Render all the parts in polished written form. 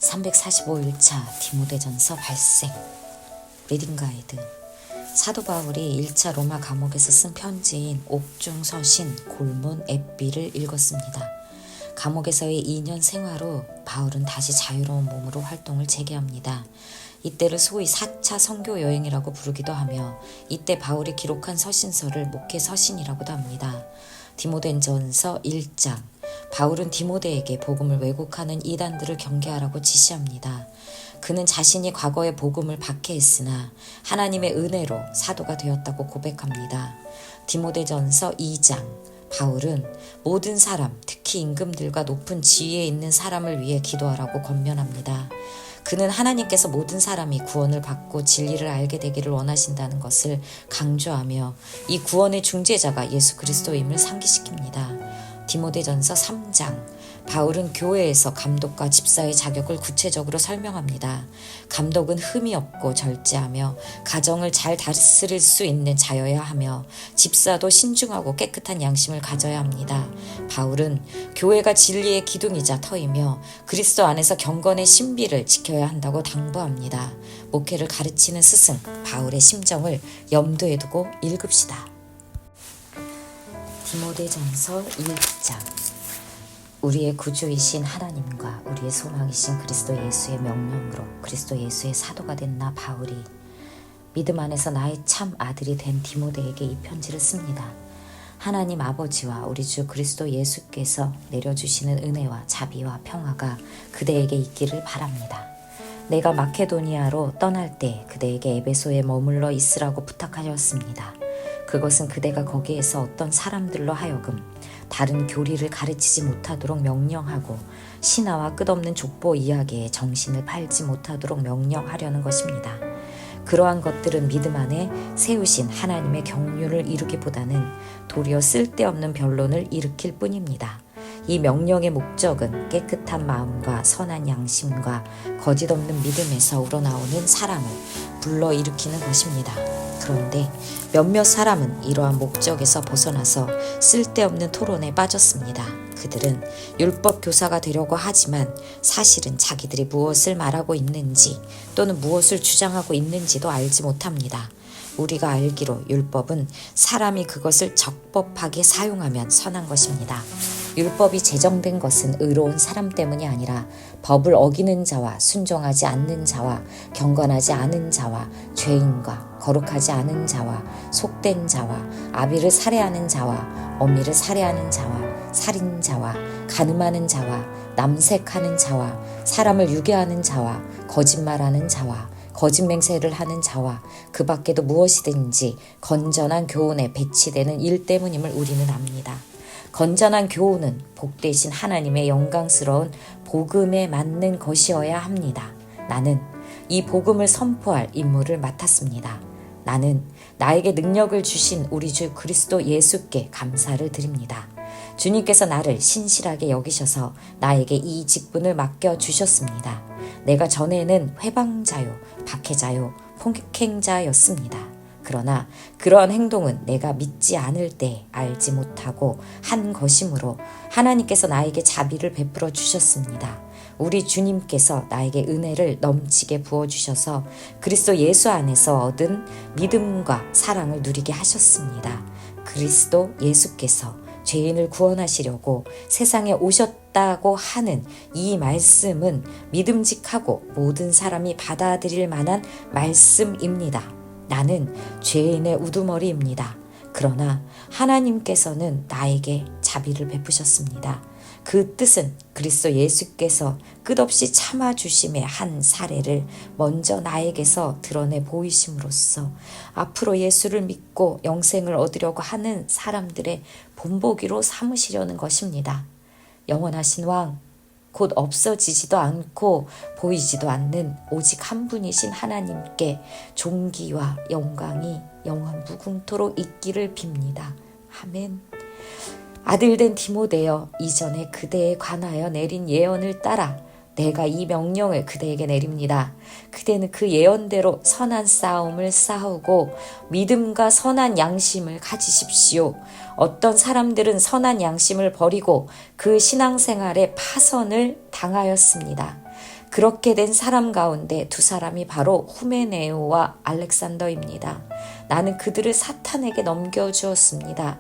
345일차 디모데전서 발생 리딩 가이드. 사도 바울이 1차 로마 감옥에서 쓴 편지인 옥중서신 골문 에삐를 읽었습니다. 감옥에서의 2년 생활 후 바울은 다시 자유로운 몸으로 활동을 재개합니다. 이때를 소위 4차 선교 여행이라고 부르기도 하며 이때 바울이 기록한 서신서를 목회 서신이라고도 합니다. 디모데전서 1장. 바울은 디모데에게 복음을 왜곡하는 이단들을 경계하라고 지시합니다. 그는 자신이 과거에 복음을 박해했으나 하나님의 은혜로 사도가 되었다고 고백합니다. 디모데전서 2장. 바울은 모든 사람, 특히 임금들과 높은 지위에 있는 사람을 위해 기도하라고 권면합니다. 그는 하나님께서 모든 사람이 구원을 받고 진리를 알게 되기를 원하신다는 것을 강조하며 이 구원의 중재자가 예수 그리스도임을 상기시킵니다. 디모데전서 3장. 바울은 교회에서 감독과 집사의 자격을 구체적으로 설명합니다. 감독은 흠이 없고 절제하며 가정을 잘 다스릴 수 있는 자여야 하며 집사도 신중하고 깨끗한 양심을 가져야 합니다. 바울은 교회가 진리의 기둥이자 터이며 그리스도 안에서 경건의 신비를 지켜야 한다고 당부합니다. 목회를 가르치는 스승 바울의 심정을 염두에 두고 읽읍시다. 디모데전서 1장. 우리의 구주이신 하나님과 우리의 소망이신 그리스도 예수의 명령으로 그리스도 예수의 사도가 된 나 바울이 믿음 안에서 나의 참 아들이 된 디모데에게 이 편지를 씁니다. 하나님 아버지와 우리 주 그리스도 예수께서 내려주시는 은혜와 자비와 평화가 그대에게 있기를 바랍니다. 내가 마케도니아로 떠날 때 그대에게 에베소에 머물러 있으라고 부탁하였습니다. 그것은 그대가 거기에서 어떤 사람들로 하여금 다른 교리를 가르치지 못하도록 명령하고 신화와 끝없는 족보 이야기에 정신을 팔지 못하도록 명령하려는 것입니다. 그러한 것들은 믿음 안에 세우신 하나님의 경륜을 이루기보다는 도리어 쓸데없는 변론을 일으킬 뿐입니다. 이 명령의 목적은 깨끗한 마음과 선한 양심과 거짓 없는 믿음에서 우러나오는 사랑을 불러일으키는 것입니다. 그런데 몇몇 사람은 이러한 목적에서 벗어나서 쓸데없는 토론에 빠졌습니다. 그들은 율법 교사가 되려고 하지만 사실은 자기들이 무엇을 말하고 있는지 또는 무엇을 주장하고 있는지도 알지 못합니다. 우리가 알기로 율법은 사람이 그것을 적법하게 사용하면 선한 것입니다. 율법이 제정된 것은 의로운 사람 때문이 아니라 법을 어기는 자와 순종하지 않는 자와 경건하지 않은 자와 죄인과 거룩하지 않은 자와 속된 자와 아비를 살해하는 자와 어미를 살해하는 자와 살인자와 간음하는 자와 남색하는 자와 사람을 유괴하는 자와 거짓말하는 자와 거짓 맹세를 하는 자와 그 밖에도 무엇이든지 건전한 교훈에 배치되는 일 때문임을 우리는 압니다. 건전한 교훈은 복되신 하나님의 영광스러운 복음에 맞는 것이어야 합니다. 나는 이 복음을 선포할 임무를 맡았습니다. 나는 나에게 능력을 주신 우리 주 그리스도 예수께 감사를 드립니다. 주님께서 나를 신실하게 여기셔서 나에게 이 직분을 맡겨주셨습니다. 내가 전에는 회방자요, 박해자요, 폭행자였습니다. 그러나 그러한 행동은 내가 믿지 않을 때 알지 못하고 한 것이므로 하나님께서 나에게 자비를 베풀어 주셨습니다. 우리 주님께서 나에게 은혜를 넘치게 부어주셔서 그리스도 예수 안에서 얻은 믿음과 사랑을 누리게 하셨습니다. 그리스도 예수께서 죄인을 구원하시려고 세상에 오셨다고 하는 이 말씀은 믿음직하고 모든 사람이 받아들일 만한 말씀입니다. 나는 죄인의 우두머리입니다. 그러나 하나님께서는 나에게 자비를 베푸셨습니다. 그 뜻은 그리스도 예수께서 끝없이 참아주심의 한 사례를 먼저 나에게서 드러내 보이심으로써 앞으로 예수를 믿고 영생을 얻으려고 하는 사람들의 본보기로 삼으시려는 것입니다. 영원하신 왕, 곧 없어지지도 않고 보이지도 않는 오직 한 분이신 하나님께 존귀와 영광이 영원 무궁토록 있기를 빕니다. 아멘. 아들된 디모데여, 이전에 그대에 관하여 내린 예언을 따라 내가 이 명령을 그대에게 내립니다. 그대는 그 예언대로 선한 싸움을 싸우고 믿음과 선한 양심을 가지십시오. 어떤 사람들은 선한 양심을 버리고 그 신앙생활에 파선을 당하였습니다. 그렇게 된 사람 가운데 두 사람이 바로 후메네오와 알렉산더입니다. 나는 그들을 사탄에게 넘겨주었습니다.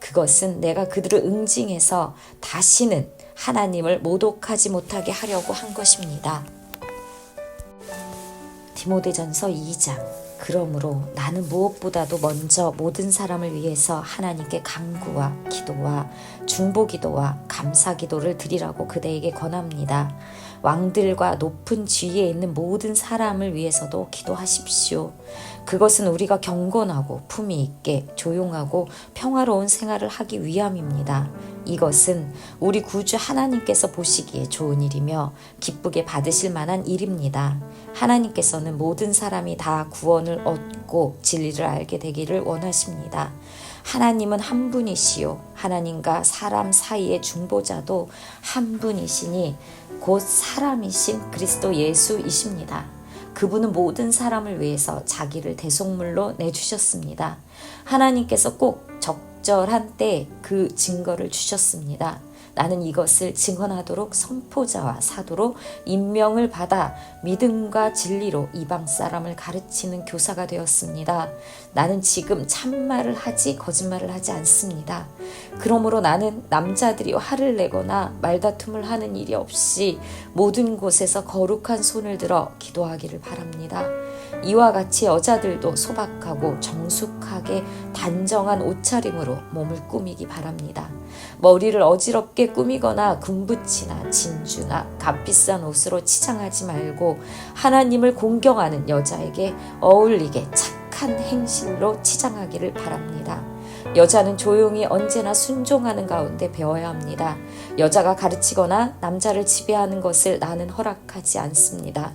그것은 내가 그들을 응징해서 다시는 하나님을 모독하지 못하게 하려고 한 것입니다. 디모데전서 2장. 그러므로 나는 무엇보다도 먼저 모든 사람을 위해서 하나님께 간구와 기도와 중보기도와 감사기도를 드리라고 그대에게 권합니다. 왕들과 높은 지위에 있는 모든 사람을 위해서도 기도하십시오. 그것은 우리가 경건하고 품위 있게 조용하고 평화로운 생활을 하기 위함입니다. 이것은 우리 구주 하나님께서 보시기에 좋은 일이며 기쁘게 받으실 만한 일입니다. 하나님께서는 모든 사람이 다 구원을 얻고 진리를 알게 되기를 원하십니다. 하나님은 한 분이시요 하나님과 사람 사이의 중보자도 한 분이시니 곧 사람이신 그리스도 예수이십니다. 그분은 모든 사람을 위해서 자기를 대속물로 내주셨습니다. 하나님께서 꼭 적절한 때에 그 증거를 주셨습니다. 나는 이것을 증언하도록 선포자와 사도로 임명을 받아 믿음과 진리로 이방 사람을 가르치는 교사가 되었습니다. 나는 지금 참말을 하지 거짓말을 하지 않습니다. 그러므로 나는 남자들이 화를 내거나 말다툼을 하는 일이 없이 모든 곳에서 거룩한 손을 들어 기도하기를 바랍니다. 이와 같이 여자들도 소박하고 정숙하게 단정한 옷차림으로 몸을 꾸미기 바랍니다. 머리를 어지럽게 꾸미거나 금붙이나 진주나 값비싼 옷으로 치장하지 말고 하나님을 공경하는 여자에게 어울리게 착한 행실로 치장하기를 바랍니다. 여자는 조용히 언제나 순종하는 가운데 배워야 합니다. 여자가 가르치거나 남자를 지배하는 것을 나는 허락하지 않습니다.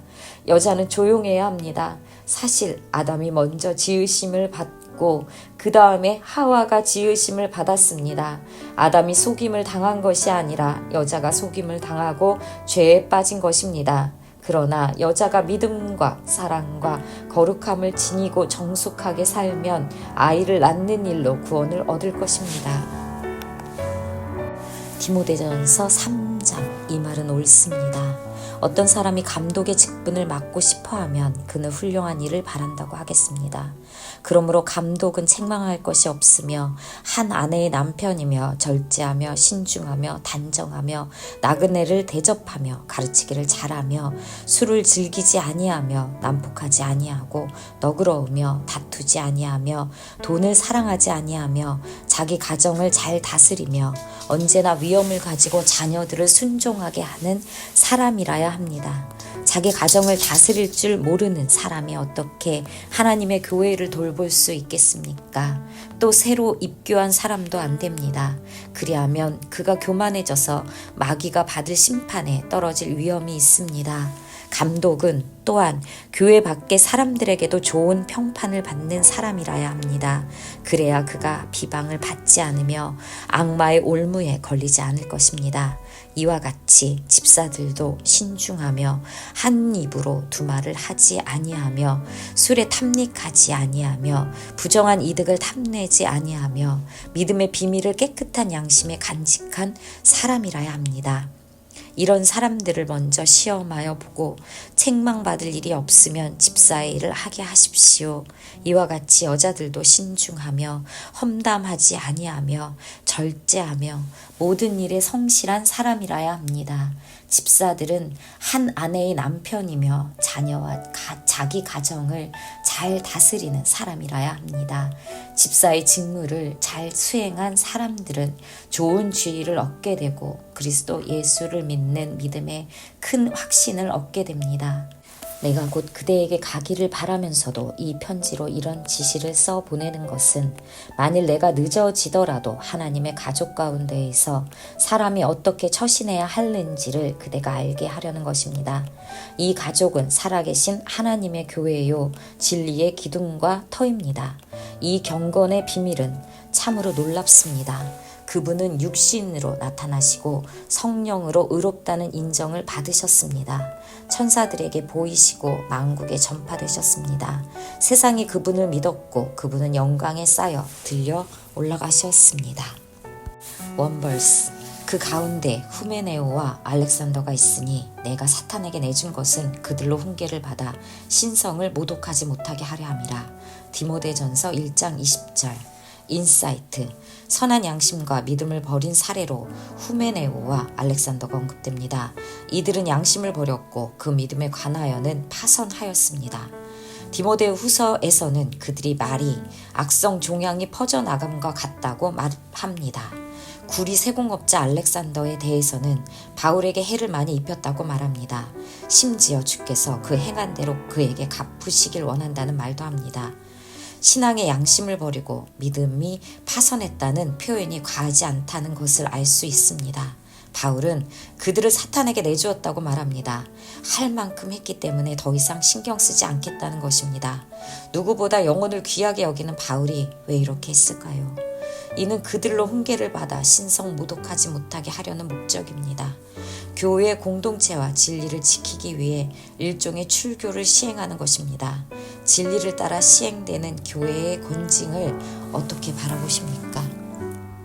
여자는 조용해야 합니다. 사실 아담이 먼저 지으심을 받고 그 다음에 하와가 지으심을 받았습니다. 아담이 속임을 당한 것이 아니라 여자가 속임을 당하고 죄에 빠진 것입니다. 그러나 여자가 믿음과 사랑과 거룩함을 지니고 정숙하게 살면 아이를 낳는 일로 구원을 얻을 것입니다. 디모데전서 3장. 이 말은 옳습니다. 어떤 사람이 감독의 직분을 맡고 싶어하면 그는 훌륭한 일을 바란다고 하겠습니다. 그러므로 감독은 책망할 것이 없으며 한 아내의 남편이며 절제하며 신중하며 단정하며 나그네를 대접하며 가르치기를 잘하며 술을 즐기지 아니하며 난폭하지 아니하고 너그러우며 다투지 아니하며 돈을 사랑하지 아니하며 자기 가정을 잘 다스리며 언제나 위엄을 가지고 자녀들을 순종하게 하는 사람이라야 합니다. 자기 가정을 다스릴 줄 모르는 사람이 어떻게 하나님의 교회를 돌볼 수 있겠습니까? 또 새로 입교한 사람도 안 됩니다. 그리하면 그가 교만해져서 마귀가 받을 심판에 떨어질 위험이 있습니다. 감독은 또한 교회 밖의 사람들에게도 좋은 평판을 받는 사람이라야 합니다. 그래야 그가 비방을 받지 않으며 악마의 올무에 걸리지 않을 것입니다. 이와 같이 집사들도 신중하며 한 입으로 두 말을 하지 아니하며 술에 탐닉하지 아니하며 부정한 이득을 탐내지 아니하며 믿음의 비밀을 깨끗한 양심에 간직한 사람이라야 합니다. 이런 사람들을 먼저 시험하여 보고 책망받을 일이 없으면 집사의 일을 하게 하십시오. 이와 같이 여자들도 신중하며 험담하지 아니하며 절제하며 모든 일에 성실한 사람이라야 합니다. 집사들은 한 아내의 남편이며 자녀와 자기 가정을 잘 다스리는 사람이라야 합니다. 집사의 직무를 잘 수행한 사람들은 좋은 지위를 얻게 되고 그리스도 예수를 믿는 믿음에 큰 확신을 얻게 됩니다. 내가 곧 그대에게 가기를 바라면서도 이 편지로 이런 지시를 써 보내는 것은 만일 내가 늦어지더라도 하나님의 가족 가운데에서 사람이 어떻게 처신해야 하는지를 그대가 알게 하려는 것입니다. 이 가족은 살아계신 하나님의 교회요 진리의 기둥과 터입니다. 이 경건의 비밀은 참으로 놀랍습니다. 그분은 육신으로 나타나시고 성령으로 의롭다는 인정을 받으셨습니다. 천사들에게 보이시고 만국에 전파되셨습니다. 세상이 그분을 믿었고 그분은 영광에 쌓여 들려 올라가셨습니다. 원벌스. 그 가운데 후메네오와 알렉산더가 있으니 내가 사탄에게 내준 것은 그들로 훈계를 받아 신성을 모독하지 못하게 하려 함이라. 디모데전서 1장 20절. 인사이트, 선한 양심과 믿음을 버린 사례로 후메네오와 알렉산더가 언급됩니다. 이들은 양심을 버렸고 그 믿음에 관하여는 파선하였습니다. 디모데 후서에서는 그들이 말이 악성 종양이 퍼져나감과 같다고 말합니다. 구리 세공업자 알렉산더에 대해서는 바울에게 해를 많이 입혔다고 말합니다. 심지어 주께서 그 행한 대로 그에게 갚으시길 원한다는 말도 합니다. 신앙의 양심을 버리고 믿음이 파선했다는 표현이 과하지 않다는 것을 알 수 있습니다. 바울은 그들을 사탄에게 내주었다고 말합니다. 할 만큼 했기 때문에 더 이상 신경 쓰지 않겠다는 것입니다. 누구보다 영혼을 귀하게 여기는 바울이 왜 이렇게 했을까요? 이는 그들로 훈계를 받아 신성 모독하지 못하게 하려는 목적입니다. 교회의 공동체와 진리를 지키기 위해 일종의 출교를 시행하는 것입니다. 진리를 따라 시행되는 교회의 권징을 어떻게 바라보십니까?